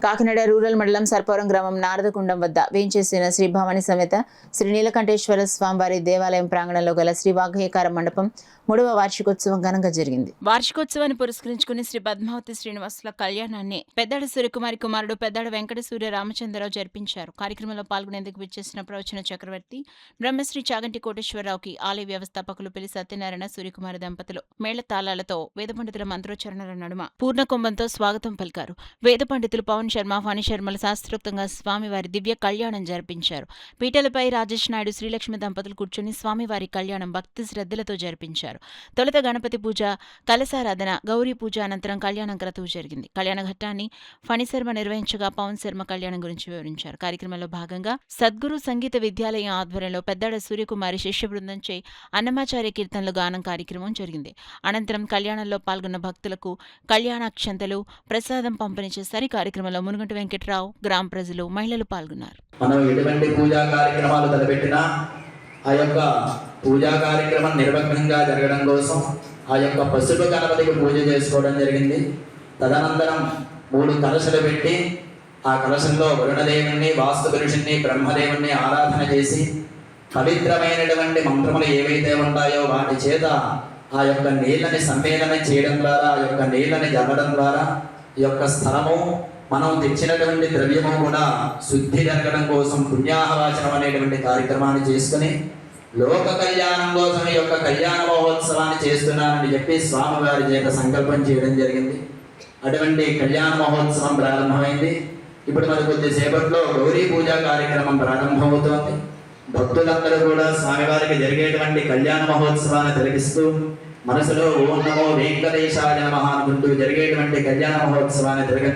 Kakinada rural మండలం సర్పవరం గ్రామం నారదకుండం వద్ద వేంచేసిన శ్రీ భవాని సమేత శ్రీ నీలకంఠేశ్వర స్వామివారి దేవాలయం ప్రాంగణంలో గల శ్రీ వాగ్గేయకార మండపం 3వ వార్షికోత్సవం ఘనంగా జరిగింది. వార్షికోత్సవాన్ని పురస్కరించుకుని శ్రీ పద్మావతి శ్రీనివాసుల కళ్యాణాన్ని పెద్దాడ సూర్యకుమారి కుమారుడు పెద్దాడ వెంకట సూర్య రామచంద్రరావు జరిపించారు. కార్యక్రమంలో పాల్గొనేందుకు విచ్చేసిన ప్రవచన చక్రవర్తి బ్రహ్మశ్రీ చాగంటి కోటేశ్వరరావుకి ఆలయ వ్యవస్థాపకులు పెళ్లి సత్యనారాయణ సూర్యకుమారి దంపతులు మేళ తాళాలతో వేద పండితుల మంత్రోచ్చరణల నడుమ పూర్ణకుంభంతో స్వాగతం పలికారు. వేద పండితులు పవన్ శర్మ, ఫణి శర్మల శాస్త్రోక్తంగా స్వామివారి దివ్య కళ్యాణం జరిపించారు. పీటలపై రాజేష్ నాయుడు, శ్రీలక్ష్మి దంపతులు కూర్చుని స్వామివారి కళ్యాణం భక్తి శ్రద్ధలతో జరిపించారు. తొలుత గణపతి పూజ, కలశారాధన, గౌరీ పూజ అనంతరం కళ్యాణం క్రతువు జరిగింది. కళ్యాణ ఘట్టాన్ని ఫణి శర్మ నిర్వహించగా పవన్ శర్మ కళ్యాణం గురించి వివరించారు. కార్యక్రమంలో భాగంగా సద్గురు సంగీత విద్యాలయం ఆధ్వర్యంలో పెద్దాడ సూర్యకుమారి శిష్య బృందంచే అన్నమాచార్య కీర్తనలు గానం కార్యక్రమం జరిగింది. అనంతరం కళ్యాణంలో పాల్గొన్న భక్తులకు కళ్యాణాక్షంతలు, ప్రసాదం పంపిణీ చేశారు. కార్యక్రమంలో మునుగంటి వెంకట్రావు, గ్రామ ప్రజలు, మహిళలు పాల్గొన్నారు. మనం ఎటువంటి పూజా కార్యక్రమాలు తలపెట్టినా ఆ యొక్క పూజా కార్యక్రమం నిర్విఘ్నంగా జరగడం కోసం ఆ యొక్క పసుపు గణపతికి పూజ చేసుకోవడం జరిగింది. తదనంతరం 3 కలశలు పెట్టి ఆ కలశంలో వరుణదేవుణ్ణి, వాస్తు పురుషుణ్ణి, బ్రహ్మదేవుణ్ణి ఆరాధన చేసి పవిత్రమైనటువంటి మంత్రములు ఏవైతే ఉంటాయో వాటి చేత ఆ యొక్క నీళ్ళని సమ్మేళనం చేయడం ద్వారా, ఆ యొక్క నీళ్ళని జల్లడం ద్వారా ఈ యొక్క స్థలము మనం తెచ్చినటువంటి ద్రవ్యము కూడా శుద్ధి జరగడం కోసం పుణ్యాహవాచనం అనేటువంటి కార్యక్రమాన్ని చేసుకుని లోక కళ్యాణం కోసం ఈ యొక్క కళ్యాణ మహోత్సవాన్ని చేస్తున్నానని చెప్పి స్వామివారి చేత సంకల్పం చేయడం జరిగింది. అటువంటి కళ్యాణ మహోత్సవం ప్రారంభమైంది. ఇప్పుడు మరి కొద్దిసేపట్లో గౌరీ పూజా కార్యక్రమం ప్రారంభమవుతోంది. భక్తులందరూ కూడా స్వామివారికి జరిగేటువంటి కళ్యాణ మహోత్సవాన్ని తిలకిస్తూ మనసులో ఓం నమో వెంకటేశాయ నమః అనుకుంటూ జరిగేటువంటి కళ్యాణ మహోత్సవాన్ని తిలక